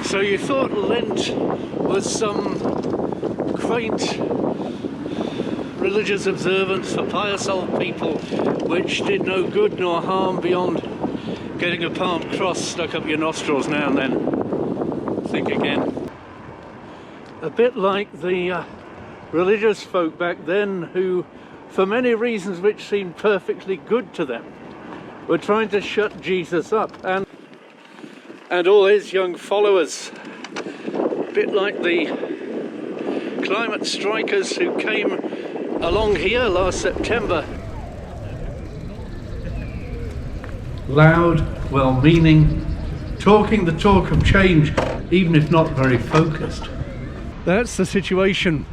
So you thought Lent was some quaint religious observance for pious old people which did no good nor harm beyond getting a palm cross stuck up your nostrils now and then. Think again. A bit like the religious folk back then who, for many reasons which seemed perfectly good to them, were trying to shut Jesus up and all his young followers. A bit like the climate strikers who came along here last September. Loud, well-meaning, talking the talk of change, even if not very focused. That's the situation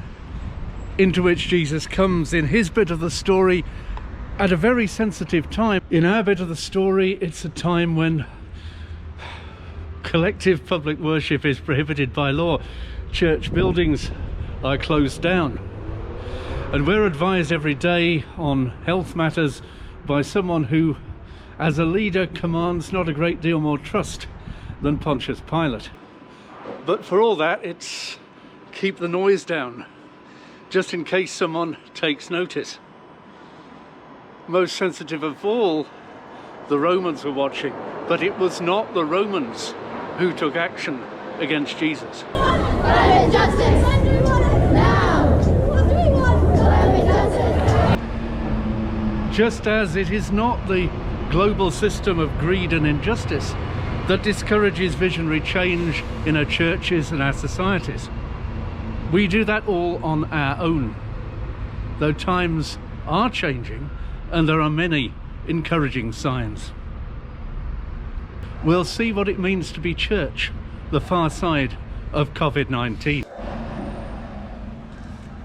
into which Jesus comes in his bit of the story at a very sensitive time. In our bit of the story, it's a time when collective public worship is prohibited by law. Church buildings are closed down. And we're advised every day on health matters by someone who, as a leader, commands not a great deal more trust than Pontius Pilate. But for all that, it's keep the noise down, just in case someone takes notice. Most sensitive of all, the Romans were watching, but it was not the Romans who took action against Jesus. Just as it is not the global system of greed and injustice that discourages visionary change in our churches and our societies. We do that all on our own, though times are changing and there are many encouraging signs. We'll see what it means to be church, the far side of COVID-19.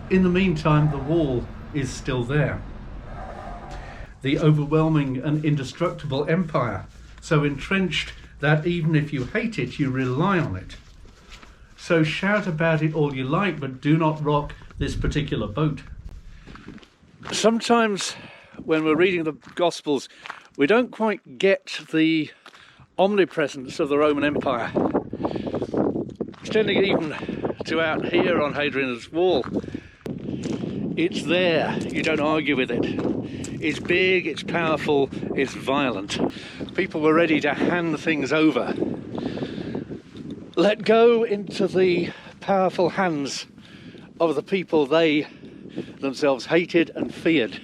In the meantime, the wall is still there. The overwhelming and indestructible empire, so entrenched that even if you hate it, you rely on it. So shout about it all you like, but do not rock this particular boat. Sometimes when we're reading the Gospels, we don't quite get the omnipresence of the Roman Empire. Extending even to out here on Hadrian's Wall, it's there, you don't argue with it. It's big, it's powerful, it's violent. People were ready to hand things over, let go into the powerful hands of the people they themselves hated and feared.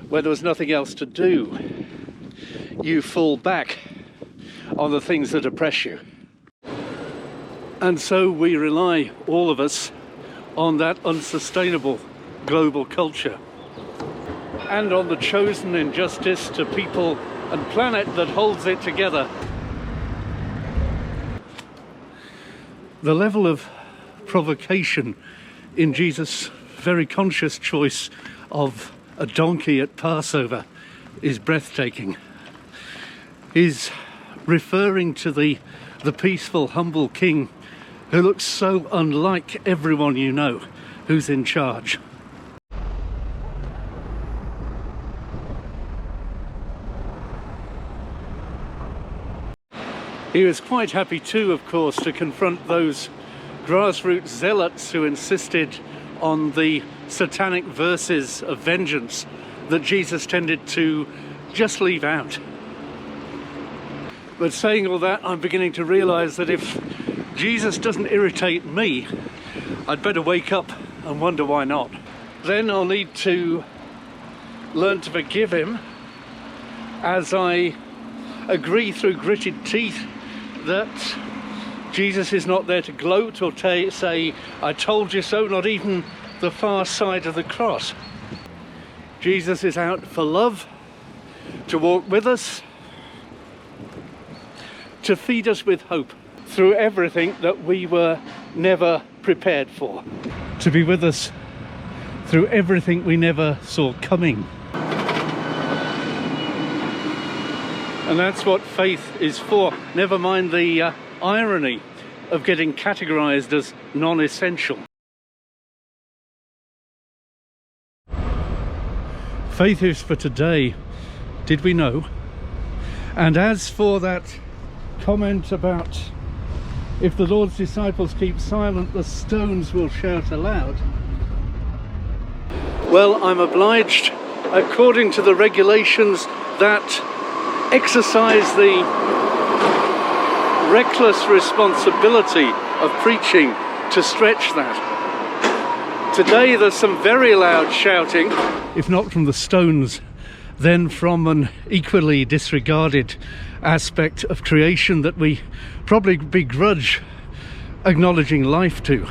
When there was nothing else to do, you fall back on the things that oppress you. And so we rely, all of us, on that unsustainable global culture and on the chosen injustice to people and planet that holds it together. The level of provocation in Jesus' very conscious choice of a donkey at Passover is breathtaking. He's referring to the peaceful, humble king who looks so unlike everyone you know who's in charge. He was quite happy too, of course, to confront those grassroots zealots who insisted on the satanic verses of vengeance that Jesus tended to just leave out. But saying all that, I'm beginning to realise that if Jesus doesn't irritate me, I'd better wake up and wonder why not. Then I'll need to learn to forgive him as I agree through gritted teeth that Jesus is not there to gloat or say, I told you so, not even the far side of the cross. Jesus is out for love, to walk with us, to feed us with hope through everything that we were never prepared for, to be with us through everything we never saw coming. And that's what faith is for. Never mind the irony of getting categorized as non-essential. Faith is for today, did we know? And as for that comment about if the Lord's disciples keep silent, the stones will shout aloud. Well, I'm obliged, according to the regulations that exercise the reckless responsibility of preaching, to stretch that. Today there's some very loud shouting, if not from the stones, then from an equally disregarded aspect of creation that we probably begrudge acknowledging life to.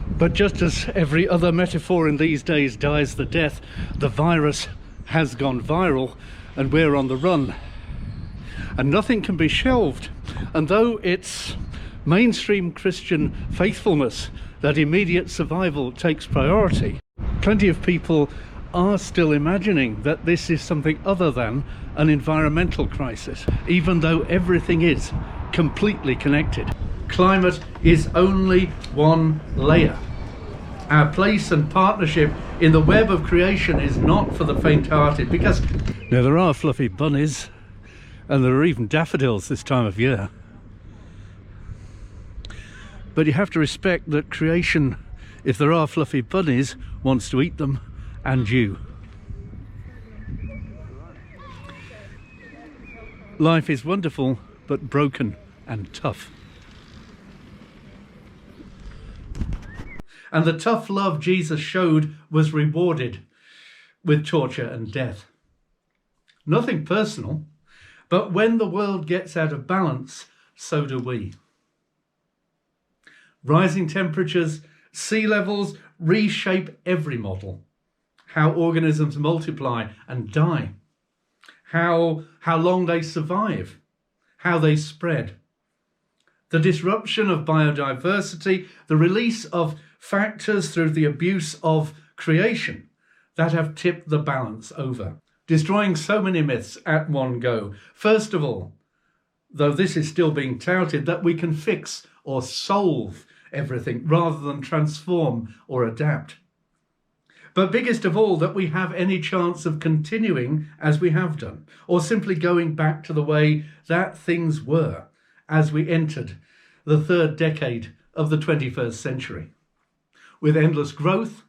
But just as every other metaphor in these days dies the death, the virus has gone viral and we're on the run. And nothing can be shelved. And though it's mainstream Christian faithfulness that immediate survival takes priority, plenty of people are still imagining that this is something other than an environmental crisis, even though everything is completely connected. Climate is only one layer. Our place and partnership in the web of creation is not for the faint-hearted, because now there are fluffy bunnies and there are even daffodils this time of year. But you have to respect that creation, if there are fluffy bunnies, wants to eat them, and you. Life is wonderful, but broken and tough. And the tough love Jesus showed was rewarded with torture and death. Nothing personal, but when the world gets out of balance, so do we. Rising temperatures, sea levels reshape every model. How organisms multiply and die. How long they survive. How they spread. The disruption of biodiversity, the release of factors through the abuse of creation that have tipped the balance over, destroying so many myths at one go. First of all, though this is still being touted, that we can fix or solve everything rather than transform or adapt. But biggest of all, that we have any chance of continuing as we have done, or simply going back to the way that things were as we entered the third decade of the 21st century. With endless growth,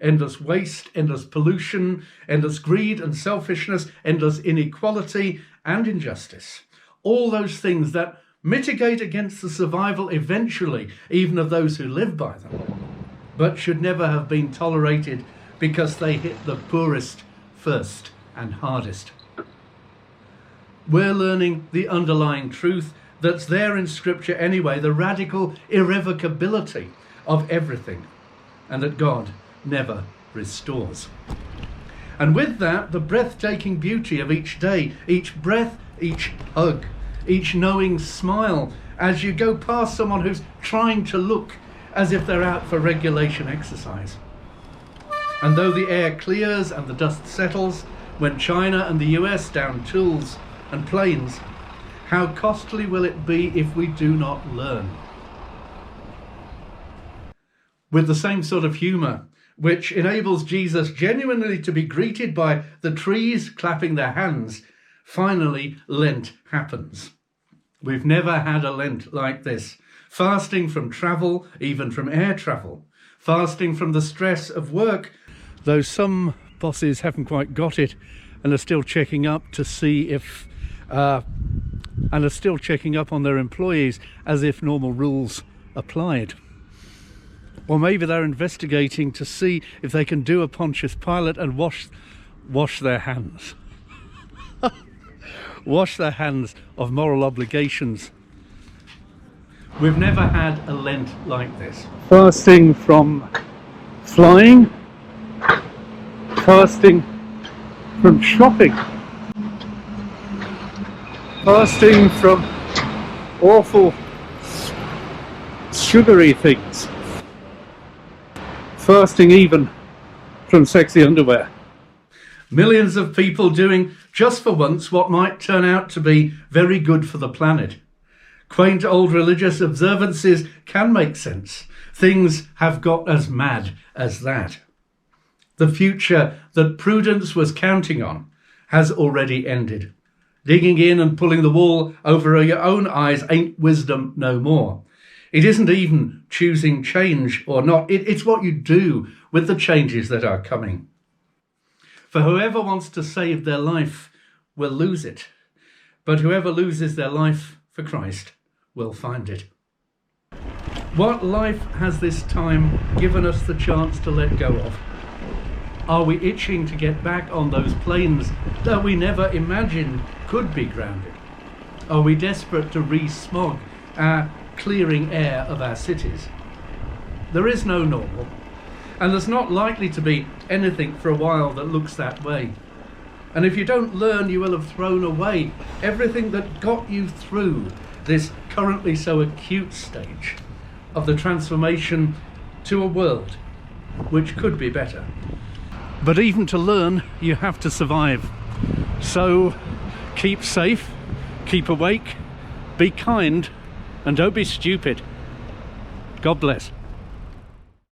endless waste, endless pollution, endless greed and selfishness, endless inequality and injustice. All those things that mitigate against the survival eventually, even of those who live by them, but should never have been tolerated because they hit the poorest first and hardest. We're learning the underlying truth that's there in Scripture anyway, the radical irrevocability of everything, and that God never restores. And with that, the breathtaking beauty of each day, each breath, each hug, each knowing smile as you go past someone who's trying to look as if they're out for regulation exercise. And though the air clears and the dust settles, when China and the US down tools and planes, how costly will it be if we do not learn? With the same sort of humour which enables Jesus genuinely to be greeted by the trees clapping their hands, finally Lent happens. We've never had a Lent like this. Fasting from travel, even from air travel. Fasting from the stress of work, though some bosses haven't quite got it and are still checking up to see if and are still checking up on their employees as if normal rules applied. Or maybe they're investigating to see if they can do a Pontius Pilate and wash their hands. Wash their hands of moral obligations. We've never had a Lent like this. Fasting from flying, fasting from shopping, fasting from awful sugary things, fasting even from sexy underwear. Millions of people doing just for once what might turn out to be very good for the planet. Quaint old religious observances can make sense. Things have got as mad as that. The future that prudence was counting on has already ended. Digging in and pulling the wool over your own eyes ain't wisdom no more. It isn't even choosing change or not. It's what you do with the changes that are coming. For whoever wants to save their life will lose it, but whoever loses their life for Christ will find it. What life has this time given us the chance to let go of? Are we itching to get back on those planes that we never imagined could be grounded? Are we desperate to re-smog our clearing air of our cities? There is no normal, and there's not likely to be anything for a while that looks that way. And if you don't learn, you will have thrown away everything that got you through this currently so acute stage of the transformation to a world which could be better. But even to learn, you have to survive. So keep safe, keep awake, be kind, and don't be stupid. God bless.